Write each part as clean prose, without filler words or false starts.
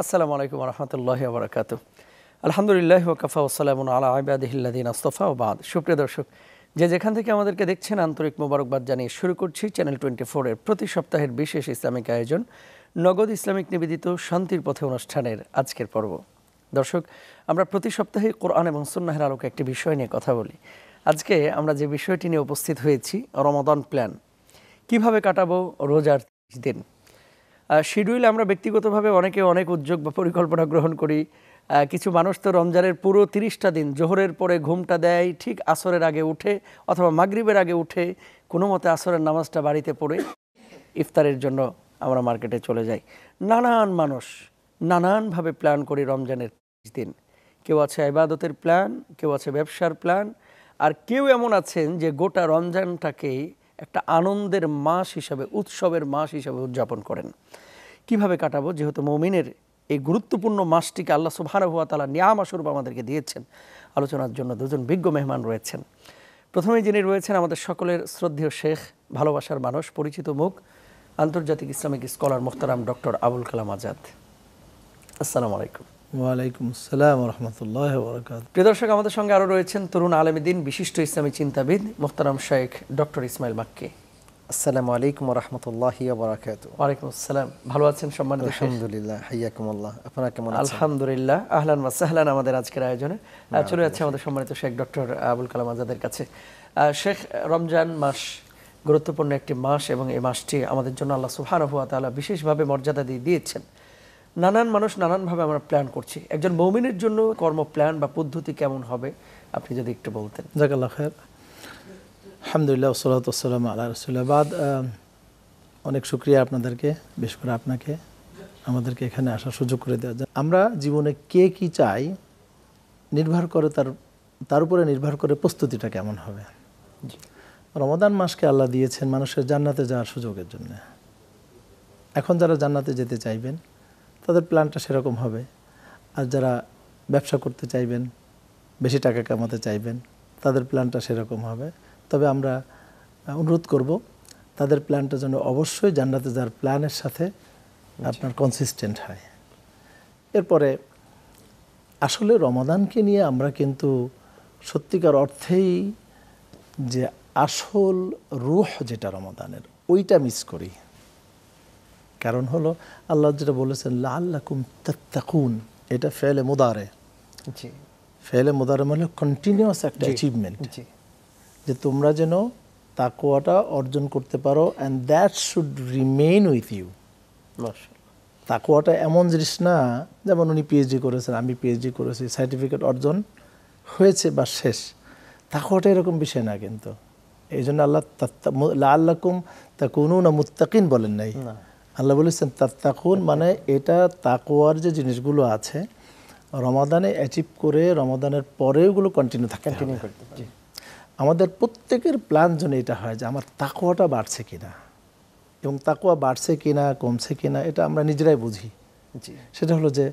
আসসালামু আলাইকুম ওয়া রাহমাতুল্লাহি ওয়া বারাকাতুহু। আলহামদুলিল্লাহি ওয়া কাফা ওয়া সালামুন আলা ইবাদিহিল্লাযিনা আসতাফা ওয়া বা'দ। সুপ্রিয় দর্শক, যে যেখান থেকে আমাদেরকে দেখছেন আন্তরিক মোবারকবাদ জানিয়ে শুরু করছি চ্যানেল 24 এর প্রতি সপ্তাহের বিশেষ ইসলামিক আয়োজন নগদ ইসলামিক নিবেদিত শান্তির পথে অনুষ্ঠানের আজকের পর্ব। দর্শক, আমরা প্রতি সপ্তাহে কোরআন এবং সুন্নাহের আলোকে একটি বিষয় নিয়ে কথা বলি। আজকে আমরা যে বিষয়টি নিয়ে উপস্থিত হয়েছি, রমাদান প্ল্যান, কিভাবে কাটাবো রোজার 30 দিন। শিডিউলে আমরা ব্যক্তিগতভাবে অনেকে অনেক উদ্যোগ বা পরিকল্পনা গ্রহণ করি। কিছু মানুষ তো রমজানের পুরো 30টা দিন জোহরের পরে ঘুমটা দেয়, ঠিক আসরের আগে উঠে অথবা মাগরিবের আগে উঠে কোনো মতে আসরের নামাজটা বাড়িতে পড়ে ইফতারের জন্য আমরা মার্কেটে চলে যাই। নানান মানুষ নানানভাবে প্ল্যান করি রমজানের 30 দিন। কেউ আছে ইবাদতের প্ল্যান, কেউ আছে ব্যবসার প্ল্যান, আর কেউ এমন আছেন যে গোটা রমজানটাকেই একটা আনন্দের মাস হিসাবে, উৎসবের মাস হিসাবে উদযাপন করেন। কিভাবে কাটাবো, যেহেতু মুমিনের এই গুরুত্বপূর্ণ মাসটিকে আল্লাহ সুবহানাহু ওয়া তাআলা নিয়ামত স্বরূপ আমাদেরকে দিয়েছেন। আলোচনার জন্য দুজন বিজ্ঞ মেহমান রয়েছেন। প্রথমেই যিনি রয়েছেন আমাদের সকলের শ্রদ্ধেয় শেখ, ভালোবাসার মানুষ, পরিচিত মুখ, আন্তর্জাতিক ইসলামিক স্কলার মোহতারাম ডক্টর আবুল কালাম আজাদ। আসসালামু আলাইকুম। ওয়ালাইকুম আসসালাম ওয়া রাহমাতুল্লাহি ওয়া বারাকাতুহু। প্রিয় দর্শক, আমাদের সঙ্গে আরও রয়েছেন তরুণ আলেম দ্বীন, বিশিষ্ট ইসলামী চিন্তাবিদ মোহতারাম শেখ ডক্টর ইসমাইল মাক্কি। আসসালামু আলাইকুম ওয়া রাহমাতুল্লাহি ওয়া বারাকাতুহু। ওয়ালাইকুম আসসালাম। ভালো আছেন সম্মানিত? আলহামদুলিল্লাহ, হাইয়াকুমুল্লাহ। আপনারা কেমন আছেন? আলহামদুলিল্লাহ, আহলান ওয়া সাহলান। আমাদের আজকের আয়োজনে চলে যাচ্ছে আমাদের সম্মানিত শেখ ডক্টর আবুল কালাম আজাদের কাছে। শেখ, রমজান মাস গুরুত্বপূর্ণ একটি মাস এবং এই মাসটি আমাদের জন্য আল্লাহ সুবহানাহু ওয়া তাআলা বিশেষভাবে মর্যাদা দিয়েছেন। নানান মানুষ নানানভাবে আমরা প্ল্যান করছি। একজন মুমিনের জন্য কর্ম প্ল্যান বা পদ্ধতি কেমন হবে আপনি যদি একটু বলতেন। জাযাকাল্লাহ খায়ের। আলহামদুলিল্লাহ ওয়াসসালাতু ওয়াসসালামু আলা রাসূলিল্লাহ। বাদ, অনেক শুকরিয়া আপনাদেরকে, বিশেষ করে আপনাকে আমাদেরকে এখানে আসার সুযোগ করে দেওয়ার জন্য। আমরা জীবনে কে কি চাই নির্ভর করে তার উপরে নির্ভর করে প্রস্তুতিটা কেমন হবে। রমাদান মাসকে আল্লাহ দিয়েছেন মানুষের জান্নাতে যাওয়ার সুযোগের জন্য। এখন যারা জান্নাতে যেতে চাইবেন তাদের প্ল্যানটা সেরকম হবে, আর যারা ব্যবসা করতে চাইবেন, বেশি টাকা কামাতে চাইবেন, তাদের প্ল্যানটা সেরকম হবে। তবে আমরা অনুরোধ করব তাদের প্ল্যানটা যেন অবশ্যই জান্নাতে যাওয়ার প্ল্যানের সাথে আপনার কনসিস্টেন্ট হয়। এরপরে আসলে রমাদানকে নিয়ে আমরা কিন্তু সত্যিকার অর্থেই যে আসল রূহ যেটা রমাদানের, ওইটা মিস করি। কারণ হলো আল্লাহ যেটা বলেছেন লাআল্লাকুম তাত্তাকুন, এটা ফেলে মুদারে। জি, ফেলে মুদারে মানে কন্টিনিউয়াস একটা অ্যাচিভমেন্ট, যে তোমরা যেন তাকওয়াটা অর্জন করতে পারো, and that should remain with you. তাকওয়াটা এমন জিনিস না যেমন উনি পিএইচডি করেছেন, আমি পিএইচডি করেছি, সার্টিফিকেট অর্জন হয়েছে বা শেষ। তাকওয়াটা এরকম বিষয় না কিন্তু। এই জন্য আল্লাহ লাআল্লাকুম তাকুনুনা মুত্তাকিন বলেন নাই, আল্লাহ বলেছেন তাত্তাকুন, মানে এটা তাকওয়ার যে জিনিসগুলো আছে রমাদানে অ্যাচিভ করে রমাদানের পরেও এগুলো কন্টিনিউ করতে হবে। আমাদের প্রত্যেকের প্ল্যান যেন এটা হয় যে আমার তাকওয়াটা বাড়ছে কিনা, এবং তাকওয়া বাড়ছে কিনা কমছে কিনা এটা আমরা নিজেরাই বুঝি। সেটা হলো যে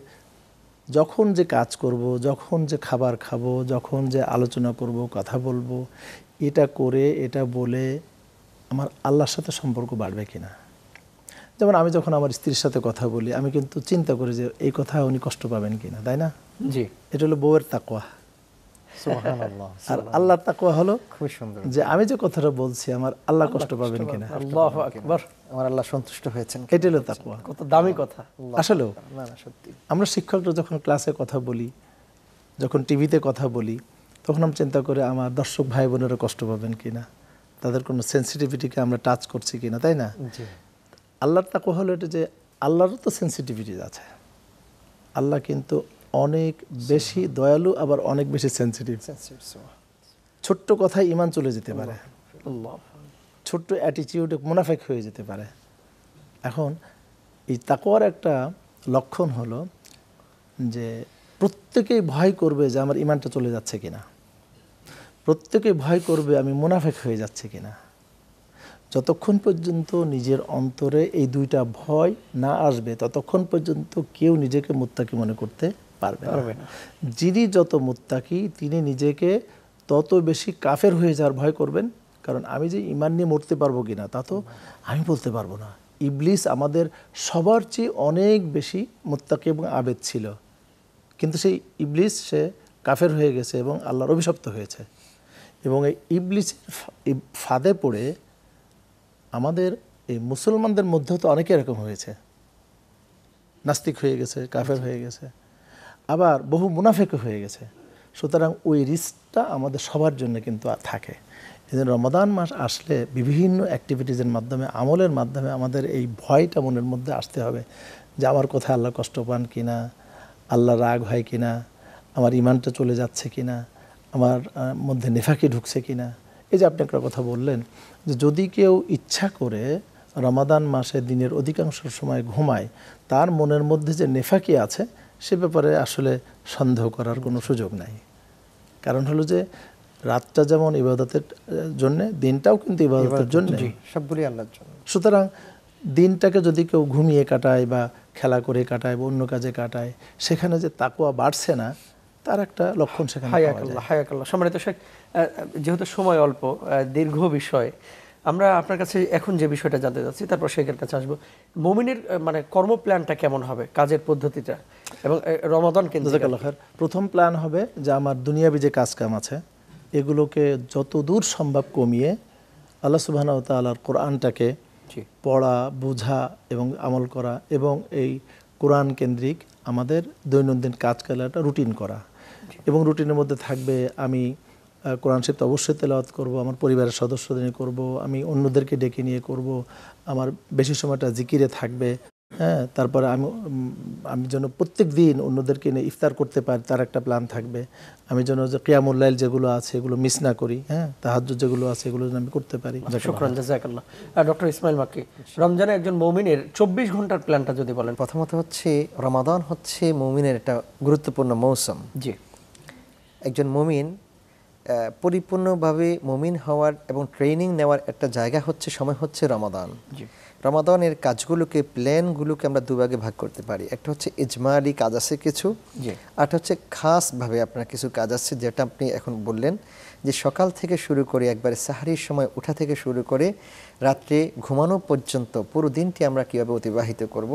যখন যে কাজ করব, যখন যে খাবার খাবো, যখন যে আলোচনা করব, কথা বলবো, এটা করে এটা বলে আমার আল্লাহর সাথে সম্পর্ক বাড়বে কিনা। যেমন আমি যখন আমার স্ত্রীর সাথে কথা বলি, আমি কিন্তু চিন্তা করি যে এই কথা উনি কষ্ট পাবেন কিনা, তাই না? জি, এটা হলো বউয়ের তাকওয়া। সুবহানাল্লাহ। আর আল্লাহর তাকওয়া হলো খুব সুন্দর, যে আমি যে কথাটা বলছি আমার আল্লাহ কষ্ট পাবেন কিনা, আল্লাহু আকবার, আমার আল্লাহ সন্তুষ্ট হয়েছেন। এটা হলো তাকওয়া। কত দামি কথা আসলেও না না, সত্যি। আমরা শিক্ষকরা যখন ক্লাসে কথা বলি, যখন টিভিতে কথা বলি, তখন আমি চিন্তা করি আমার দর্শক ভাই বোনেরা কষ্ট পাবেন কিনা, তাদের কোনো সেন্সিটিভিটিকে আমরা টাচ করছি কিনা, তাই না? আল্লাহর তাকওয়া হলো এটা যে আল্লাহরও তো সেন্সিটিভিটি আছে। আল্লাহ কিন্তু অনেক বেশি দয়ালু, আবার অনেক বেশি সেন্সিটিভ। ছোট্ট কথায় ঈমান চলে যেতে পারে, ছোট্ট অ্যাটিটিউডে মুনাফিক হয়ে যেতে পারে। এখন এই তাকওয়ার একটা লক্ষণ হলো যে প্রত্যেকেই ভয় করবে যে আমার ঈমানটা চলে যাচ্ছে কিনা, প্রত্যেকেই ভয় করবে আমি মুনাফিক হয়ে যাচ্ছে কিনা। যতক্ষণ পর্যন্ত নিজের অন্তরে এই দুইটা ভয় না আসবে ততক্ষণ পর্যন্ত কেউ নিজেকে মুত্তাকি মনে করতে পারবে না। যিনি যত মুত্তাকি তিনি নিজেকে তত বেশি কাফের হয়ে যাওয়ার ভয় করবেন। কারণ আমি যে ঈমান নিয়ে মরতে পারবো কিনা তা তো আমি বলতে পারবো না, ইবলিস আমাদের সবার চেয়ে অনেক বেশি মুত্তাকি এবং আবেদ ছিল, কিন্তু সেই ইবলিস সে কাফের হয়ে গেছে এবং আল্লাহর অভিশপ্ত হয়েছে। এবং এই ইবলিসের ফাঁদে পড়ে আমাদের এই মুসলমানদের মধ্যেও তো অনেকে এরকম হয়েছে, নাস্তিক হয়ে গেছে, কাফের হয়ে গেছে, আবার বহু মুনাফেকও হয়ে গেছে। সুতরাং ওই রিস্কটা আমাদের সবার জন্য কিন্তু থাকে। এই জন্য রমাদান মাস আসলে বিভিন্ন অ্যাক্টিভিটিজের মাধ্যমে, আমলের মাধ্যমে আমাদের এই ভয়টা মনের মধ্যে আসতে হবে যে আমার কোথায় আল্লাহ কষ্ট পান কিনা, আল্লাহ রাগ হয় কিনা, আমার ইমানটা চলে যাচ্ছে কিনা, আমার মধ্যে নেফাকি ঢুকছে কিনা। এই যে আপনি একটা কথা বললেন যে যদি কেউ ইচ্ছা করে রমাদান মাসে দিনের অধিকাংশ সময় ঘুমায়, তার মনের মধ্যে যে নেফাকি আছে সে ব্যাপারে আসলে সন্দেহ করার কোনো সুযোগ নাই। কারণ হলো যে রাতটা যেমন ইবাদতের জন্যে, দিনটাও কিন্তু ইবাদতের জন্য, সবগুলি আল্লাহর জন্য। সুতরাং দিনটাকে যদি কেউ ঘুমিয়ে কাটায় বা খেলা করে কাটায় বা অন্য কাজে কাটায়, সেখানে যে তাকওয়া বাড়ছে না তার একটা লক্ষণ সেখানে পাওয়া যায়। হায়াকাল্লাহ। সম্মানিত শেখ, যেহেতু সময় অল্প, দীর্ঘ বিষয়, আমরা আপনার কাছে এখন যে বিষয়টা জানতে চাচ্ছি, তারপর শেখের কাছে আসবো। মুমিনের মানে কর্মপ্ল্যানটা কেমন হবে, কাজের পদ্ধতিটা, এবং রমাদান কেন্দ্রিক। প্রথম প্ল্যান হবে যে আমার দুনিয়াবি যে কাজ কাম আছে এগুলোকে যত দূর সম্ভব কমিয়ে আল্লাহ সুবহানাহু ওয়া তাআলার কোরআনটাকে পড়া, বোঝা এবং আমল করা, এবং এই কোরআন কেন্দ্রিক আমাদের দৈনন্দিন কাজকালাটা রুটিন করা। এবং রুটিনের মধ্যে থাকবে আমি কোরআন শরীফ অবশ্যই তেলাওয়াত করব, আমার পরিবারের সদস্যদের নিয়ে করব, আমি অন্যদেরকে ডেকে নিয়ে করব, আমার বেশি সময়টা জিকিরে থাকবে। হ্যাঁ, তারপরে আমি যেন প্রত্যেক দিন অন্যদেরকে নিয়ে ইফতার করতে পারি তার একটা প্ল্যান থাকবে। আমি যেন যে কিয়ামুল লাইল যেগুলো আছে এগুলো মিস না করি, হ্যাঁ, তাহাজ্জুদ যেগুলো আছে এগুলো যেন আমি করতে পারি। শুকরান, জাযাকাল্লাহ। ডক্টর ইসমাইল মাক্কি, রমজানে একজন মুমিনের 24 ঘন্টার প্ল্যানটা যদি বলেন। প্রথমত হচ্ছে রমাদান হচ্ছে মুমিনের একটা গুরুত্বপূর্ণ মৌসুম। জি, একজন মুমিন পরিপূর্ণভাবে মুমিন হওয়ার এবং ট্রেনিং নেওয়ার একটা জায়গা হচ্ছে, সময় হচ্ছে রমাদান। জি। রমাদানের কাজগুলোকে, প্ল্যানগুলোকে আমরা দুভাগে ভাগ করতে পারি। একটা হচ্ছে ইজমালি কাজ আছে কিছু, আর হচ্ছে খাসভাবে আপনার কিছু কাজ আছে, যেটা আপনি এখন বললেন যে সকাল থেকে শুরু করে একবারে সাহারির সময় ওঠা থেকে শুরু করে রাত্রে ঘুমানো পর্যন্ত পুরো দিনটি আমরা কীভাবে অতিবাহিত করব।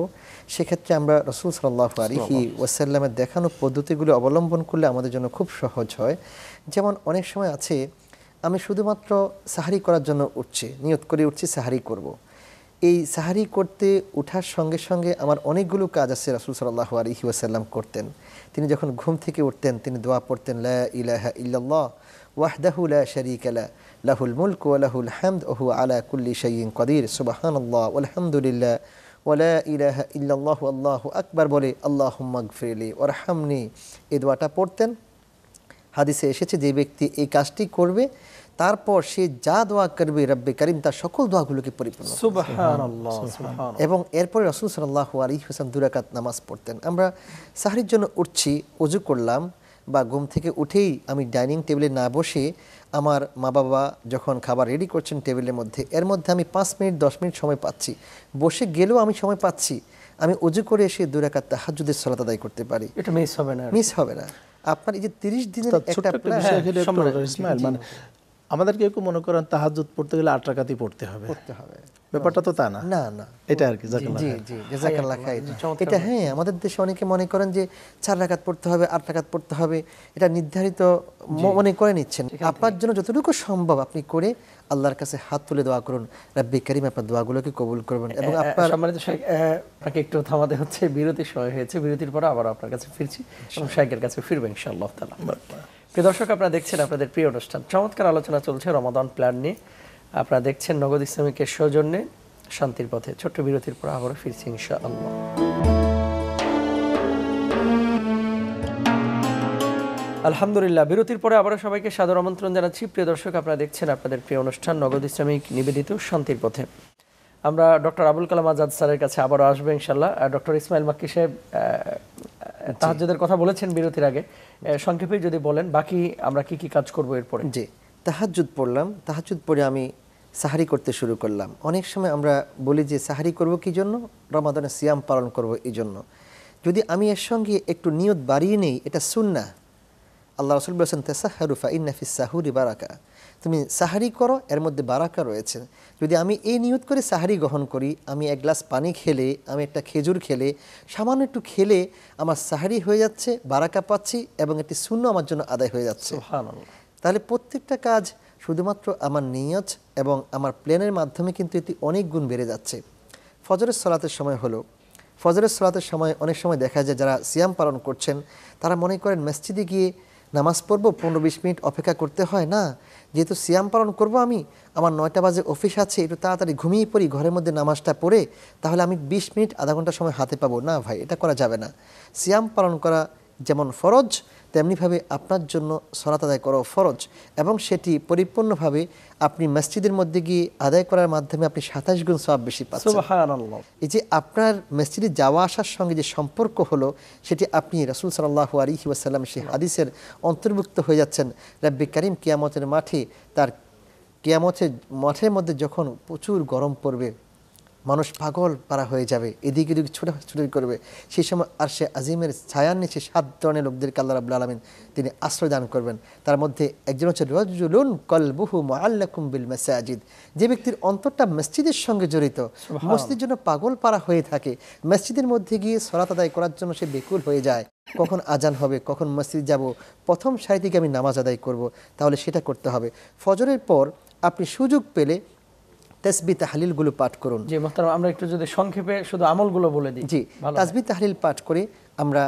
সেক্ষেত্রে আমরা রাসূল সাল্লাল্লাহু আলাইহি ওয়াসাল্লামের দেখানো পদ্ধতিগুলো অবলম্বন করলে আমাদের জন্য খুব সহজ হয়। যেমন অনেক সময় আছে আমি শুধুমাত্র সাহারি করার জন্য উঠছি, নিয়ত করে উঠছি সাহারি করব। এই সাহারি করতে ওঠার সঙ্গে সঙ্গে আমার অনেকগুলো কাজ আছে রাসূল সাল্লাল্লাহু আলাইহি ওয়াসাল্লাম করতেন। তিনি যখন ঘুম থেকে উঠতেন তিনি দোয়া পড়তেন, লা ইলাহা ইল্লাল্লাহ ওয়াহদাহু লা শারীকা লাহু লাহুল মুলকু ওয়া লাহুল হামদ ওয়া হুয়া আলা কুল্লি শাইইন কাদির সুবহানাল্লাহ ওয়ালহামদুলিল্লাহ ওয়া লা ইলাহা ইল্লাল্লাহু আল্লাহু আকবার বলে আল্লাহুম্মা গফিরলি ওয়ারহামনি, এই দোয়াটা পড়তেন। হাদিসে এসেছে যে ব্যক্তি এই কাজটি করবে তারপর সে যা দোয়া করবে রব্বে কারীম তার সকল দোয়াগুলোকে পরিপূর্ণ করবে। সুবহানাল্লাহ। এবং এরপরে রাসূল সাল্লাল্লাহু আলাইহি ওয়াসাল্লাম 2 রাকাত নামাজ পড়তেন। আমরা সাহরির জন্য উঠছি, ওযু করলাম বা ঘুম থেকে উঠেই আমি ডাইনিং টেবিলে না বসে আমার মা বাবা যখন খাবার রেডি করছেন টেবিলের মধ্যে, এর মধ্যে আমি 5 মিনিট 10 মিনিট সময় পাচ্ছি, বসে গেলেও আমি সময় পাচ্ছি, আমি ওযু করে এসে 2 রাকাত তাহাজ্জুদের সালাত আদায় করতে পারি। এটা মিস হবে না, মিস হবে না। আপনার এই যে 30 দিনের একটা ইসমাইল, মানে আমাদের কেউ মনে করেন তাহাজ্জুদ পড়তে গেলে 8 রাকাতই পড়তে হবে, ব্যাপারটা তো তা না। না না, এটা আর কি। জি জি, জাযাকাল্লাহ খাইর। এটা হ্যাঁ, আমাদের দেশে অনেকে মনে করেন যে 4 রাকাত পড়তে হবে, 8 রাকাত পড়তে হবে, এটা নির্ধারিত মনে করে নিচ্ছেন। আপনার জন্য যতটুকু সম্ভব আপনি করে আল্লাহর কাছে হাত তুলে দোয়া করুন, রব্বে কারীম আপনার দোয়াগুলোকে কবুল করবেন। এবং আপনার সম্মানিত শেখ, আপনাকে একটু থামাতে হচ্ছে, বিরতির সময় হয়েছে। বিরতির পরে আবার আপনার কাছে ফিরছি এবং শেখের কাছে ফিরবেন ইনশাআল্লাহ তাআলা। প্রিয় দর্শক, আপনারা দেখছেন আপনাদের প্রিয় অনুষ্ঠান, চমৎকার আলোচনা চলছে রমাদান প্ল্যান নিয়ে। আপনারা দেখছেন নগদ ইসলামিকের সৌজন্যে শান্তির পথে। ছোট্ট বিরতির পর আবার ফিরছি ইনশাআল্লাহ। আলহামদুলিল্লাহ, বিরতির পরে আবারও সবাইকে সাদর আমন্ত্রণ জানাচ্ছি। প্রিয় দর্শক, আপনারা দেখছেন আপনাদের প্রিয় অনুষ্ঠান নগদ ইসলামিক নিবেদিত শান্তির পথে। আমরা ডক্টর আবুল কালাম আজাদ স্যারের কাছে আবারও আসবো ইনশাআল্লাহ। ডক্টর ইসমাইল মাক্কি সাহেব তাহাজ্জুদের কথা বলেছেন বিরতির আগে, সংক্ষেপে যদি বলেন বাকি আমরা কি কি কাজ করব এরপরে। জি, তাহাজ্জুদ পড়লাম, তাহাজ্জুদ পড়ে আমি সাহারি করতে শুরু করলাম। অনেক সময় আমরা বলি যে সাহারি করব কি জন্য, রমাদানে সিয়াম পালন করব এই জন্য। যদি আমি এর সঙ্গে একটু নিয়ত বাড়িয়ে নেই, এটা সুন্নাহ। আল্লাহ রাসূল বলেছেন তাসাহহারু ফা ইন্না ফিস সাহুরি বারাকা। তো তুমি সাহারি করো, এর মধ্যে বারাকা রয়েছে। যদি আমি এই নিয়ত করে সাহারি গ্রহণ করি, আমি এক গ্লাস পানি খেলে, আমি একটা খেজুর খেলে, সামান্য একটু খেলে আমার সাহারি হয়ে যাচ্ছে, বারাকা পাচ্ছি এবং একটি শূন্য আমার জন্য আদায় হয়ে যাচ্ছে। তাহলে প্রত্যেকটা কাজ শুধুমাত্র আমার নিয়ত এবং আমার প্ল্যানের মাধ্যমে কিন্তু এটি অনেক গুণ বেড়ে যাচ্ছে। ফজরের সালাতের সময় হলো, ফজরের সালাতের সময় অনেক সময় দেখা যায় যারা সিয়াম পালন করছেন তারা মনে করেন মসজিদে গিয়ে নামাজ পড়বো, 15-20 মিনিট অপেক্ষা করতে হয় না, যেহেতু সিয়াম পালন করব আমি, আমার 9টা বাজে অফিস আছে, একটু তাড়াতাড়ি ঘুমিয়ে পড়ি, ঘরের মধ্যে নামাজটা পড়ে তাহলে আমি 20 মিনিট আধা ঘন্টা সময় হাতে পাবো। না ভাই, এটা করা যাবে না। সিয়াম পালন করা যেমন ফরজ, তেমনিভাবে আপনার জন্য সালাত আদায় করা ফরজ, এবং সেটি পরিপূর্ণভাবে আপনি মসজিদের মধ্যে গিয়ে আদায় করার মাধ্যমে আপনি 27 গুণ সওয়াব বেশি পাচ্ছেন। সুবহানাল্লাহ। এই যে আপনার মসজিদে যাওয়া আসার সঙ্গে যে সম্পর্ক হলো, সেটি আপনি রাসূল সাল্লাল্লাহু আলাইহি ওয়াসাল্লাম সেই হাদিসের অন্তর্ভুক্ত হয়ে যাচ্ছেন। রব্বে কারীম কিয়ামতের মাঠে, তার কিয়ামতের মাঠের মধ্যে যখন প্রচুর গরম পড়বে, মানুষ পাগল পারা হয়ে যাবে, এদিকে এদিকে ছোটাছুটি করবে, সেই সময় আরশে আজিমের ছায়ার নিচে 7 ধরনের লোকদেরকে আল্লাহ রাব্বুল আলামিন তিনি আশ্রয় দান করবেন। তার মধ্যে একজন হচ্ছে রাজুলুন কলবুহু মুআল্লাকুম বিল মাসাজিদ, যে ব্যক্তির অন্তরটা মসজিদের সঙ্গে জড়িত, মসজিদের জন্য পাগল পারা হয়ে থাকে, মসজিদের মধ্যে গিয়ে সালাত আদায় করার জন্য সে বেকুল হয়ে যায়, কখন আজান হবে, কখন মসজিদ যাব, প্রথম সারি থেকে আমি নামাজ আদায় করব, তাহলে সেটা করতে হবে। ফজরের পর আপনি সুযোগ পেলে তাসবিহ তাহলিলগুলো পাঠ করুন। জি মুহতারাম, আমরা একটু যদি সংক্ষেপে শুধু আমলগুলো বলে দিই। জি, তাসবিহ তাহলিল পাঠ করে আমরা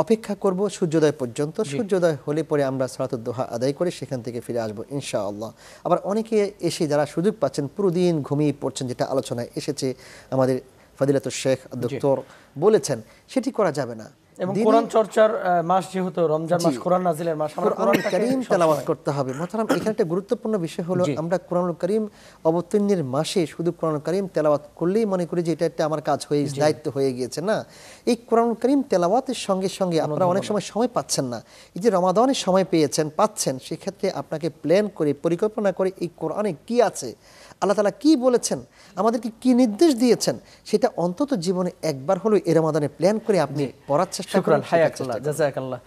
অপেক্ষা করব সূর্যোদয় পর্যন্ত। সূর্যোদয় হলে পরে আমরা সালাতুদ দুহা আদায় করে সেখান থেকে ফিরে আসবো ইনশাআল্লাহ। আবার অনেকে এসে যারা সুযোগ পাচ্ছেন পুরো দিন ঘুমিয়ে পড়ছেন, যেটা আলোচনায় এসেছে আমাদের ফজিলাতুল শেখ ডক্টর বলেছেন, সেটি করা যাবে না। এবং কোরআন চর্চার মাস যেহেতু রমজান মাস, কোরআন নাজিলের মাস, আমরা কোরআনুল কারীম তেলাওয়াত করতে হবে। মাতারাম, এখানে একটা গুরুত্বপূর্ণ বিষয় হলো আমরা কোরআনুল কারীম অবতীর্ণের মাসে শুধু কোরআনুল কারীম তেলাওয়াত করলেই মনে করি যে এটা একটা আমার কাজ হয়ে দায়িত্ব হয়ে গিয়েছে। না, এই কোরআনুল কারীম তেলাওয়াতের সঙ্গে সঙ্গে আপনারা অনেক সময় পাচ্ছেন না। এই যে রমাদানের সময় পাচ্ছেন, সেক্ষেত্রে আপনাকে প্ল্যান করে পরিকল্পনা করে এই কোরআনে কি আছে, আল্লাহ তাআলা কি বলেছেন, আমাদেরকে কি নির্দেশ দিয়েছেন, সেটা অন্তত জীবনে একবার হলো এই রমাদানে প্ল্যান করে আপনি পড়ার চেষ্টা করুন। জাযাকাল্লাহ।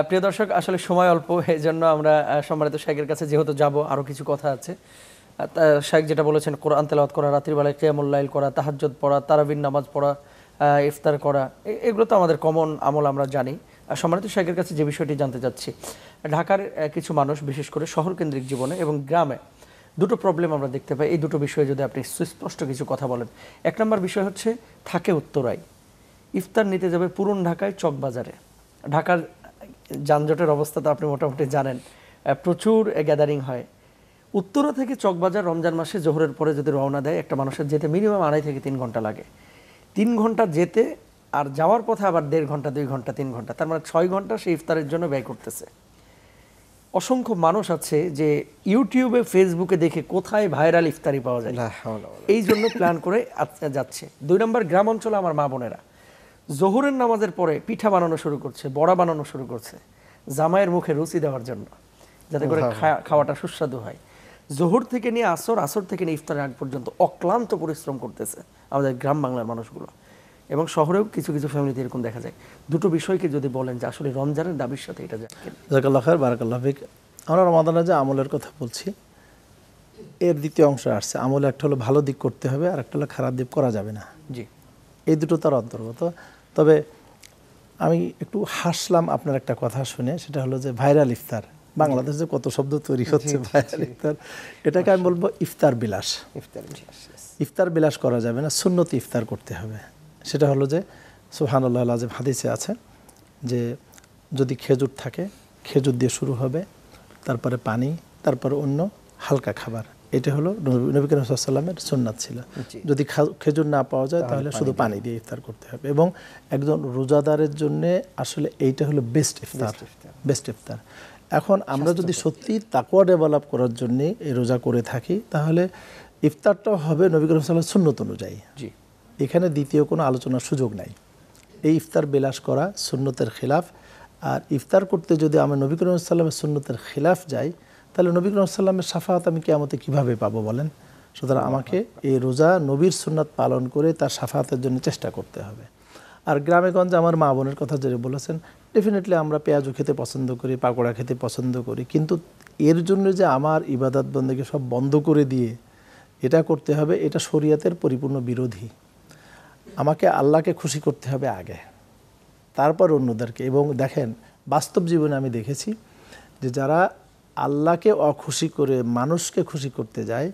প্রিয় দর্শক, আসলে সময় অল্প, এই জন্য আমরা সম্মানিত শাইখের কাছে যেহেতু যাব, আরো কিছু কথা আছে। শাইখ যেটা বলেছেন, কোরআন তেলাওয়াত করা, রাত্রির বেলায় কিয়ামুল লাইল করা, তাহাজ্জুদ পড়া, তারাবির নামাজ পড়া, ইফতার করা, এগুলো তো আমাদের কমন আমল, আমরা জানি। সম্মানিত শাইখের কাছে যে বিষয়টি জানতে চাচ্ছি, ঢাকার কিছু মানুষ বিশেষ করে শহর কেন্দ্রিক জীবনে এবং গ্রামে দুটো প্রবলেম আমরা দেখতে পাই। এই দুটো বিষয়ে যদি আপনি সুস্পষ্ট কিছু কথা বলেন। 1 নম্বর বিষয় হচ্ছে, থাকে উত্তরায়, ইফতার নিতে যাবে পুরন ঢাকায় চকবাজারে। ঢাকার যানজটের অবস্থা তো আপনি মোটামুটি জানেন, প্রচুর গ্যাদারিং হয়। উত্তরা থেকে চকবাজার রমজান মাসে জোহরের পরে যদি রওনা দেয়, একটা মানুষের যেতে মিনিমাম 2.5 থেকে 3 ঘন্টা লাগে। 3 ঘন্টা যেতে, আর যাওয়ার পথে আবার 1.5 ঘন্টা, 2 ঘন্টা, 3 ঘন্টা, তার মানে 6 ঘন্টা সে ইফতারের জন্য ব্যয় করতেছে। অসংখ্য মানুষ আছে যে ইউটিউবে, ফেসবুকে দেখে কোথায় ভাইরাল ইফতারি পাওয়া যায়, এই জন্য প্ল্যান করে যাচ্ছে। 2 নম্বর, গ্রাম অঞ্চলে আমার মা বোনেরা জোহরের নামাজের পরে পিঠা বানানো শুরু করছে, বড়া বানানো শুরু করছে, জামাইয়ের মুখে রুচি দেওয়ার জন্য, যাতে করে খাওয়াটা সুস্বাদু হয়। জোহর থেকে নিয়ে আসর, আসর থেকে নিয়ে ইফতারের আগ পর্যন্ত অক্লান্ত পরিশ্রম করতেছে আমাদের গ্রাম বাংলার মানুষগুলো, এবং শহরেও কিছু কিছু ফ্যামিলিতে এরকম দেখা যায়। দুটো বিষয়কে যদি বলেন যে আসলে রমজানের দাবির সাথে এটা যায়। জাযাকাল্লাহ খায়র, বারাকাল্লাহ ফিক। আমরা রমাদানে যে আমলের কথা বলছি, এর দ্বিতীয় অংশ আসছে। আমলে একটা হলো ভালো দিক করতে হবে, আর একটা হলো খারাপ দিক করা যাবে না। জি, এই দুটো তার অন্তর্গত। তবে আমি একটু হাসলাম আপনার একটা কথা শুনে, সেটা হলো যে ভাইরাল ইফতার। বাংলাদেশে যে কত শব্দ তৈরি হচ্ছে ভাইরাল ইফতার, এটাকে আমি বলবো ইফতার বিলাস। ইফতার বিলাস করা যাবে না, সুন্নতি ইফতার করতে হবে। সেটা হলো যে সুবহানাল্লাহুল আযীম হাদিসে আছে যে যদি খেজুর থাকে, খেজুর দিয়ে শুরু হবে, তারপরে পানি, তারপরে অন্য হালকা খাবার। এটা হলো নবী করিম সাল্লাল্লাহু আলাইহি ওয়াসাল্লামের সুন্নাত ছিল। যদি খেজুর না পাওয়া যায় তাহলে শুধু পানি দিয়ে ইফতার করতে হবে। এবং একজন রোজাদারের জন্য আসলে এইটা হলো বেস্ট ইফতার, বেস্ট ইফতার। এখন আমরা যদি সত্যি তাকওয়া ডেভেলপ করার জন্য এই রোজা করে থাকি, তাহলে ইফতারটাও হবে নবী করিম সাল্লাল্লাহু আলাইহি ওয়াসাল্লামের সুন্নত অনুযায়ী। জি, এখানে দ্বিতীয় কোনো আলোচনার সুযোগ নাই। এই ইফতার বিলাস করা সুন্নতের খিলাফ। আর ইফতার করতে যদি আমরা নবী করিম সাল্লাল্লাহু আলাইহি ওয়াসাল্লামের সুন্নতের খিলাফ যাই, তাহলে নবী করিম সাল্লাল্লাহু আলাইহি ওয়াসাল্লামের শাফাআত আমি কিয়ামতে কিভাবে পাবো বলেন? সুতরাং আমাকে এই রোজা নবীর সুন্নাত পালন করে তার শাফাআতের জন্য চেষ্টা করতে হবে। আর গ্রামে গঞ্জে আমার মা বোনের কথা যেটা বলেছেন, ডেফিনেটলি আমরা পেঁয়াজু খেতে পছন্দ করি, পাকোড়া খেতে পছন্দ করি, কিন্তু এর জন্য যে আমার ইবাদত বন্দেগী সব বন্ধ করে দিয়ে এটা করতে হবে, এটা শরীয়তের পরিপূর্ণ বিরোধী। আমাকে আল্লাহকে খুশি করতে হবে আগে, তারপর অন্যদেরকে। এবং দেখেন, বাস্তব জীবনে আমি দেখেছি যে যারা আল্লাহকে অখুশি করে মানুষকে খুশি করতে যায়,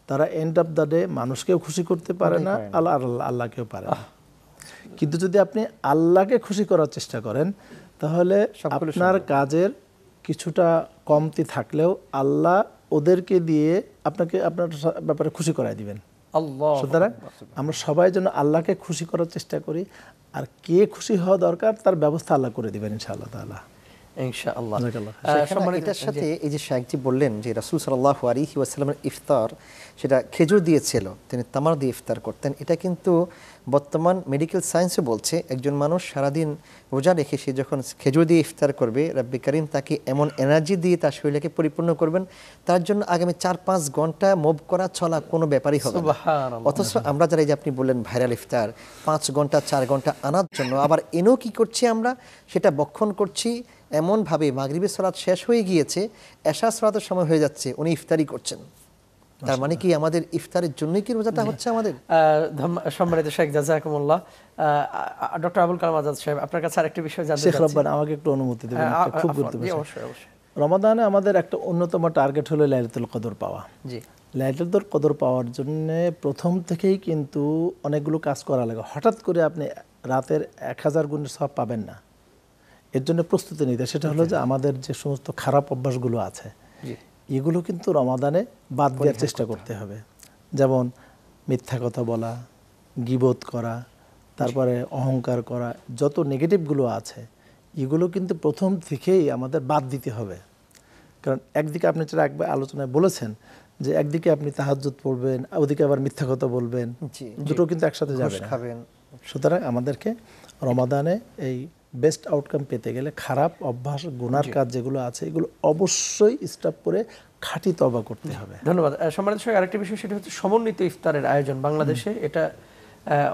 তারা এন্ড অফ দ্য ডে মানুষকেও খুশি করতে পারে না, আল্লাহকেও পারে না। কিন্তু যদি আপনি আল্লাহকে খুশি করার চেষ্টা করেন, তাহলে আপনার কাজের কিছুটা কমতি থাকলেও আল্লাহ ওদেরকে দিয়ে আপনাকে আপনার ব্যাপারে খুশি করায় দিবেন। সুতরাং আমরা সবাই যেন আল্লাহকে খুশি করার চেষ্টা করি, আর কে খুশি হওয়া দরকার তার ব্যবস্থা আল্লাহ করে দিবেন ইনশাআল্লাহ তাআলা। ইনশাআল্লাহ। এটার সাথে এই যে শাইখজি বললেন যে রাসূল সাল্লাল্লাহু আলাইহি ওয়াসাল্লামের ইফতার সেটা খেজুর দিয়েছিল, তিনি তামার দিয়ে ইফতার করতেন। এটা কিন্তু বর্তমান মেডিকেল সায়েন্সে বলছে একজন মানুষ সারাদিন রোজা রেখে সে যখন খেজুর দিয়ে ইফতার করবে, রাব্বি কারীম তাকে এমন এনার্জি দিয়ে তার শরীরকে পরিপূর্ণ করবেন, তার জন্য আগামী 4-5 ঘন্টা মুভ করা চলা কোনো ব্যাপারই হবে না। অথচ আমরা যারা, এই যে আপনি বললেন ভাইরাল ইফতার 5 ঘন্টা 4 ঘন্টা আনার জন্য আবার এনেও কি করছি আমরা, সেটা বক্ষণ করছি এমনভাবে মাগরিবের সালাত শেষ হয়ে গিয়েছে, এশা সালাতের সময় হয়ে যাচ্ছে, উনি ইফতারি করছেন। তার মানে কি আমাদের ইফতারের জন্যই কি রোজাটা হচ্ছে আমাদের? সম্মানিত শেখ জাযাকুমুল্লাহ। ডক্টর আবুল কালাম আজাদ সাহেব, আপনার কাছে আরেকটি বিষয় জানতে শেখ চাচ্ছি। রব্বান আমাকে একটু অনুমতি দেবেন, একটা খুব গুরুত্বপূর্ণ। অবশ্যই অবশ্যই। রমাদানে আমাদের একটা অন্যতম টার্গেট হলো লাইলাতুল কদর পাওয়া। জি, লাইলাতুল কদর পাওয়ার জন্য প্রথম থেকেই কিন্তু অনেকগুলো কাজ করা লাগে। হঠাৎ করে আপনি রাতের 1000 গুণের সওয়াব পাবেন না, এর জন্য প্রস্তুতি নিতে। সেটা হলো যে আমাদের যে সমস্ত খারাপ অভ্যাসগুলো আছে এগুলো কিন্তু রমাদানে বাদ দেওয়ার চেষ্টা করতে হবে। যেমন মিথ্যা কথা বলা, গীবত করা, তারপরে অহংকার করা, যত নেগেটিভগুলো আছে এগুলো কিন্তু প্রথম থেকেই আমাদের বাদ দিতে হবে। কারণ একদিকে আপনি যেটা একবার আলোচনায় বলেছেন যে একদিকে আপনি তাহাজ্জুদ পড়বেন, ওদিকে আবার মিথ্যা কথা বলবেন, দুটো কিন্তু একসাথে যাবে না। সুতরাং আমাদেরকে রমাদানে এই বেস্ট আউটকাম পেতে গেলে খারাপ অভ্যাস, গুনার কাজ যেগুলো আছে এগুলো অবশ্যই স্টপ করে খাঁটি তওবা করতে হবে। ধন্যবাদ। সম্মানিত সঙ্গে আরেকটি বিষয়, সেটা হচ্ছে সমন্বিত ইফতারের আয়োজন। বাংলাদেশে এটা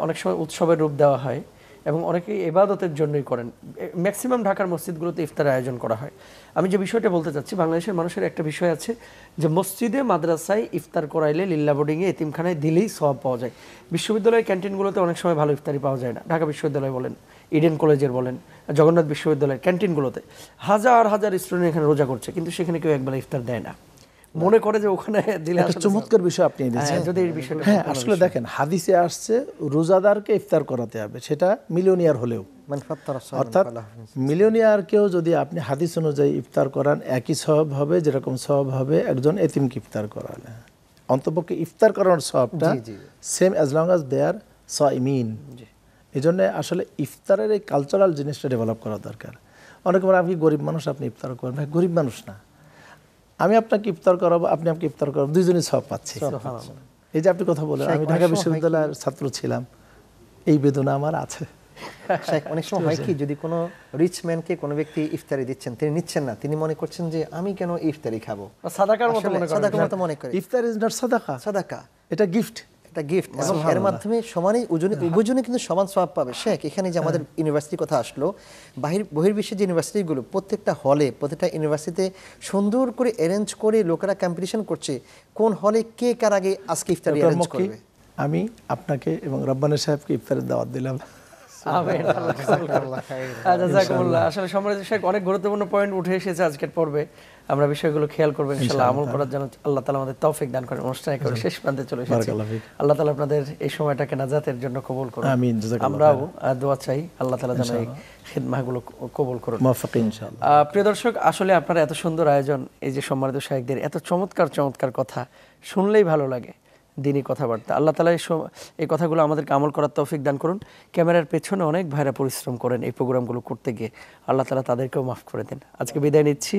অনেক সময় উৎসবের রূপ দেওয়া হয় এবং অনেকেই ইবাদতের জন্যই করেন। ম্যাক্সিমাম ঢাকার মসজিদগুলোতে ইফতারের আয়োজন করা হয়। আমি যে বিষয়টা বলতে চাচ্ছি, বাংলাদেশের মানুষের একটা বিষয় আছে যে মসজিদে মাদ্রাসায় ইফতার করাইলে, লিল্লা বোর্ডিংয়ে, এতিমখানায় দিলেই সওয়াব পাওয়া যায়। বিশ্ববিদ্যালয়ের ক্যান্টিনগুলোতে অনেক সময় ভালো ইফতারি পাওয়া যায় না। ঢাকা বিশ্ববিদ্যালয় বলেন, ইডেন কলেজের বলেন, জগন্নাথ বিশ্ববিদ্যালয়ের ক্যান্টিনগুলোতে হাজার হাজার স্টুডেন্ট এখানে রোজা করছে, কিন্তু সেখানে কেউ একবেলা ইফতার দেয় না, মনে করে যে ওখানে দিলে। একটা চমৎকার বিষয় আপনি দিয়েছেন। যদি এই বিষয়টা, হ্যাঁ, আসলে দেখেন হাদিসে আসছে রোজাদারকে ইফতার করাতে হবে, সেটা মিলিয়নিয়ার হলেও। অর্থাৎ মিলিয়নিয়ারকেও যদি আপনি হাদিস অনুযায়ী ইফতার করান, একই সওয়াব হবে যেরকম সওয়াব হবে একজন এতিমকে ইফতার করালে। অন্তপক্ষে ইফতার করানোর সওয়াবটা same as long as they are সাইমিন। এই জন্য আসলে ইফতারের এই কালচারাল জিনিসটা ডেভেলপ করা দরকার। অনেক সময় আপনি গরিব মানুষ, আপনি ইফতার করেন, ভাই গরিব মানুষ না, আমি আপনাকে ইফতার করাবো, আপনি আমাকে ইফতার করাবো, দুইজনই সওয়াব পাচ্ছি। এই যে আপনি কথা বলেন, আমি ঢাকা বিশ্ববিদ্যালয়ের ছাত্র ছিলাম, এই বেদনা আমার আছে। অনেক সময় হয় কি, যদি কোনো রিচ ম্যানকে কোনো ব্যক্তি ইফতারি দিচ্ছেন, তিনি নিচ্ছেন না, তিনি মনে করছেন যে আমি কেন ইফতারি খাবো, সাদাকার মতো মনে করে। ইফতার ইজ নট সাদাকা, সাদাকা এটা গিফট, এটা গিফট, এবং এর মাধ্যমে সমানই উভয়জনে কিন্তু সমান সওয়াব পাবে। শেখ, এখানে যে আমাদের ইউনিভার্সিটির কথা আসলো, বহির্বিশ্বের যে ইউনিভার্সিটিগুলো, প্রত্যেকটা হলে, প্রত্যেকটা ইউনিভার্সিটিতে সুন্দর করে অ্যারেঞ্জ করে লোকেরা কম্পিটিশন করছে কোন হলে কে কার আগে আজকে ইফতারি অ্যারেঞ্জ করবে। আমি আপনাকে এবং রব্বানী সাহেবকে ইফতারের দাওয়াত দিলাম। আসলে সম্মানিত শেখ, অনেক গুরুত্বপূর্ণ পয়েন্ট উঠে এসেছে আজকের পর্বে। আমরা বিষয়গুলো খেয়াল করবো, ইনশাআল্লাহ আমল করার জন্য আল্লাহ তাআলা আমাদের তৌফিক দান করেন। অনুষ্ঠান একেবারে শেষ প্রান্তে চলে এসেছে। আল্লাহ তাআলা আপনাদের এই সময়টাকে নাজাতের জন্য কবুল করুন। আমিন। আমরাও দোয়া চাই আল্লাহ তাআলা যেন এই খিদমাগুলো কবুল করুন। ইনশাআল্লাহ। প্রিয় দর্শক, আসলে আপনারা এত সুন্দর আয়োজন, এই যে সম্মানিত শেখদের এত চমৎকার চমৎকার কথা শুনলেই ভালো লাগে, দিনই কথাবার্তা। আল্লাহ তাআলা এই কথাগুলো আমাদেরকে আমল করার তৌফিক দান করুন। ক্যামেরার পেছনে অনেক ভাইরা পরিশ্রম করেন এই প্রোগ্রামগুলো করতে গিয়ে, আল্লাহ তাআলা তাদেরকেও মাফ করে দেন। আজকে বিদায় নিচ্ছি।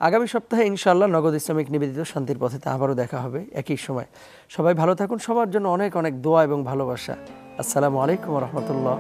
আগামী সপ্তাহে ইনশাআল্লাহ নগদ ইসলামিক নিবেদিত শান্তির পথে আবারও দেখা হবে একই সময়। সবাই ভালো থাকুন, সবার জন্য অনেক অনেক দোয়া এবং ভালোবাসা। আসসালামু আলাইকুম ওয়া রাহমাতুল্লাহ।